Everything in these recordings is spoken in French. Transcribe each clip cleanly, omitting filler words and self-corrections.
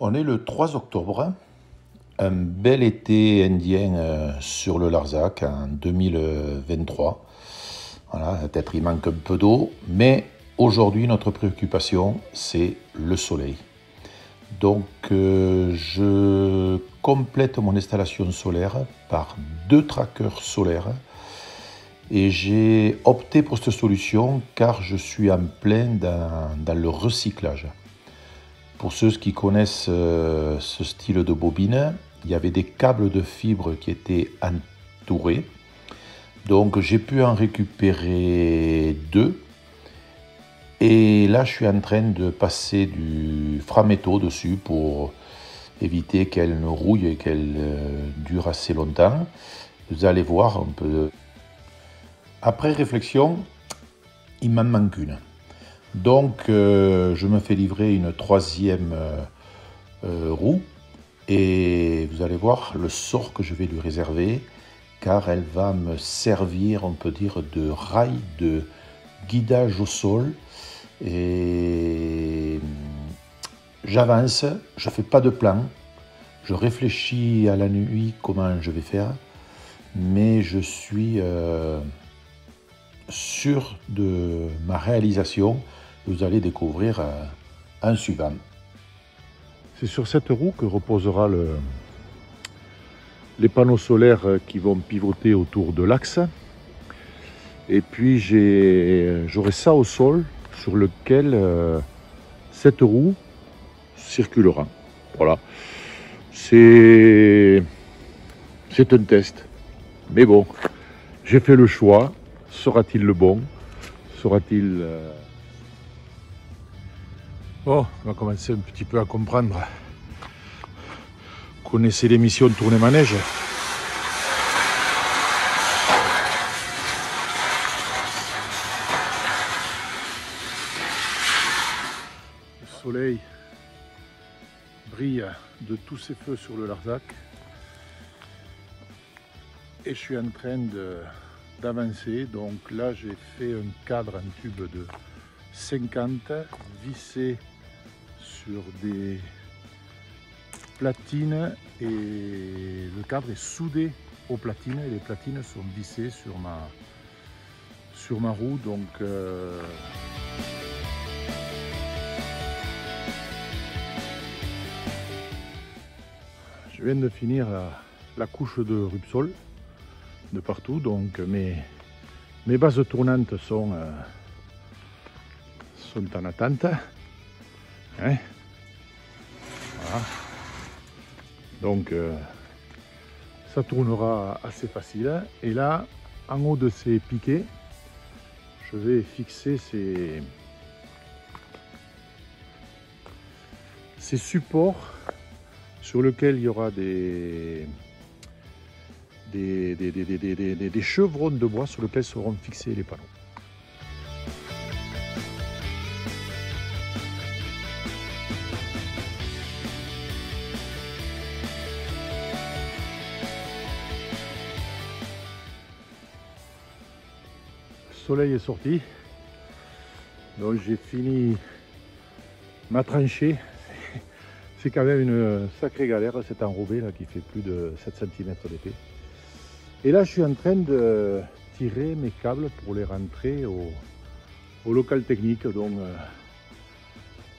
On est le 3 octobre, un bel été indien sur le Larzac en 2023. Voilà, peut-être il manque un peu d'eau, mais aujourd'hui notre préoccupation c'est le soleil. Donc je complète mon installation solaire par 2 trackers solaires et j'ai opté pour cette solution car je suis en plein dans le recyclage. Pour ceux qui connaissent ce style de bobine, il y avait des câbles de fibre qui étaient entourés. Donc j'ai pu en récupérer 2. Et là je suis en train de passer du framéto dessus pour éviter qu'elle ne rouille et qu'elle dure assez longtemps. Vous allez voir un peu. Après réflexion, il m'en manque une. Donc je me fais livrer une 3e roue et vous allez voir le sort que je vais lui réserver car elle va me servir, on peut dire, de rail de guidage au sol et j'avance, je ne fais pas de plan, je réfléchis à la nuit comment je vais faire, mais je suis sûr de ma réalisation. Vous allez découvrir un suivant. C'est sur cette roue que reposera les panneaux solaires qui vont pivoter autour de l'axe. Et puis j'aurai ça au sol sur lequel cette roue circulera. Voilà. C'est un test. Mais bon, j'ai fait le choix. Sera-t-il le bon? Sera-t-il... Bon, on va commencer un petit peu à comprendre. Vous connaissez l'émission Tourner Manège? Le soleil brille de tous ses feux sur le Larzac. Et je suis en train d'avancer. Donc là, j'ai fait un cadre en tube de 50 vissé sur des platines et le cadre est soudé aux platines et les platines sont vissées sur ma roue. Donc je viens de finir la couche de Rupsol de partout, donc mes bases tournantes sont en attente. Hein, voilà. Donc ça tournera assez facile. Et là, en haut de ces piquets, je vais fixer ces supports sur lesquels il y aura des chevrons de bois sur lesquels seront fixés les panneaux. Le soleil est sorti, donc j'ai fini ma tranchée. C'est quand même une sacrée galère cet enrobé là qui fait plus de 7 cm d'épais. Et là je suis en train de tirer mes câbles pour les rentrer au local technique, donc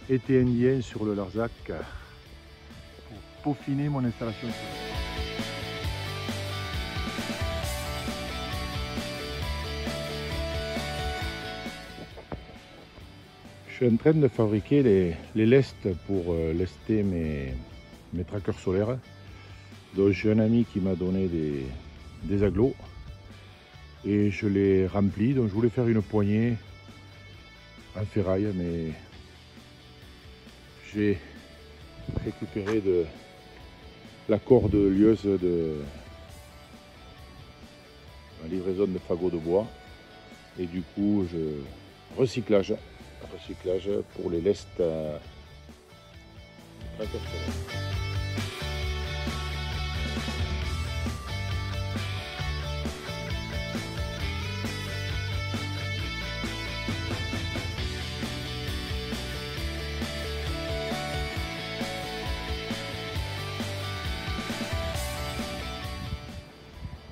été indien sur le Larzac pour peaufiner mon installation. Je suis en train de fabriquer les lestes pour lester mes trackers solaires. Donc j'ai un ami qui m'a donné des agglos et je les remplis. Donc je voulais faire une poignée en ferraille, mais j'ai récupéré de la corde lieuse de la livraison de fagots de bois et du coup recyclage pour les lestes trackers solaires.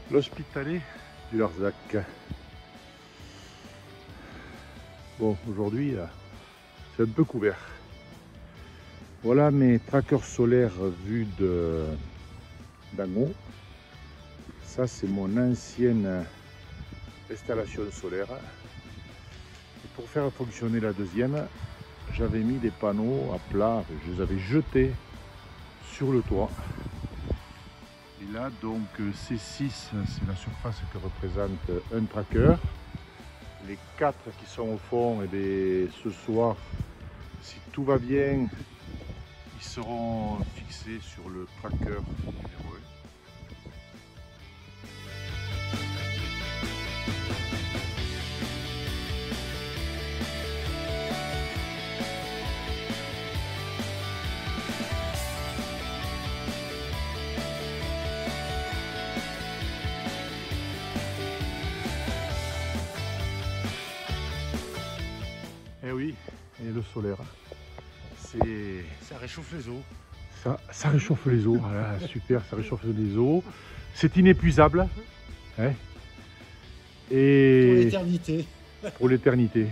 L'hospitalet du Larzac. Bon, aujourd'hui, c'est un peu couvert. Voilà mes trackers solaires vus d'en haut. Ça, c'est mon ancienne installation solaire. Et pour faire fonctionner la deuxième, j'avais mis des panneaux à plat, je les avais jetés sur le toit. Et là, donc, C6, c'est la surface que représente un tracker. Les 4 qui sont au fond, et bien, ce soir, si tout va bien, ils seront fixés sur le tracker numéro 1. Eh oui, et le solaire, ça réchauffe les eaux. Ça réchauffe les eaux, voilà, super, ça réchauffe les eaux. C'est inépuisable. Hein, et pour l'éternité. Pour l'éternité.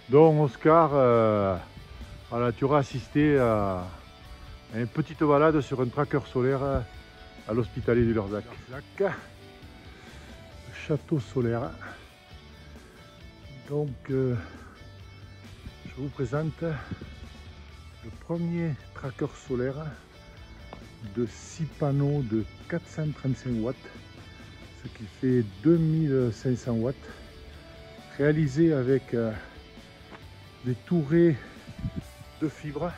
Donc Oscar, voilà, tu auras assisté à une petite balade sur un tracker solaire à l'hospitalet du Larzac. Château solaire. Donc je vous présente le premier tracker solaire de 6 panneaux de 435 watts, ce qui fait 2500 watts, réalisé avec des tourets de fibres.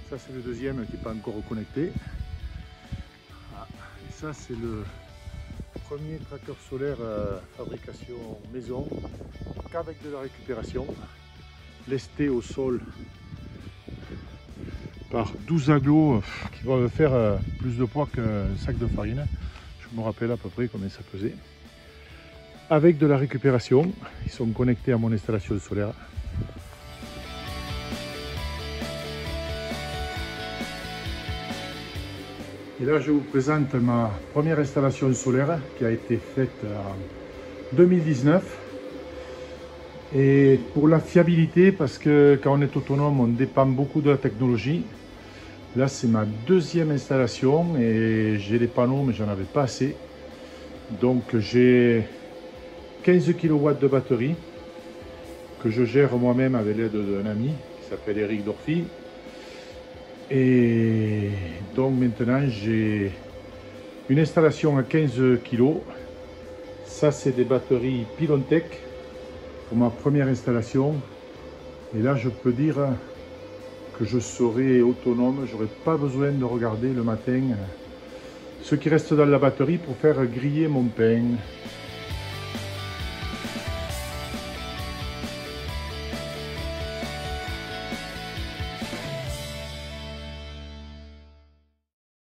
Ça, c'est le deuxième qui n'est pas encore connecté. Et ça, c'est le premier tracker solaire fabrication maison, qu'avec de la récupération, lesté au sol par 12 agglos qui vont faire plus de poids qu'un sac de farine. Je me rappelle à peu près combien ça pesait. Avec de la récupération, ils sont connectés à mon installation solaire. Et là, je vous présente ma première installation solaire qui a été faite en 2019. Et pour la fiabilité, parce que quand on est autonome, on dépend beaucoup de la technologie. Là, c'est ma deuxième installation et j'ai les panneaux, mais j'en avais pas assez. Donc, j'ai 15 kW de batterie que je gère moi-même avec l'aide d'un ami qui s'appelle Eric Dorfi. Et donc maintenant, j'ai une installation à 15 kg. Ça, c'est des batteries Pilontech pour ma première installation. Et là, je peux dire que je serai autonome, j'aurai pas besoin de regarder le matin ce qui reste dans la batterie pour faire griller mon pain.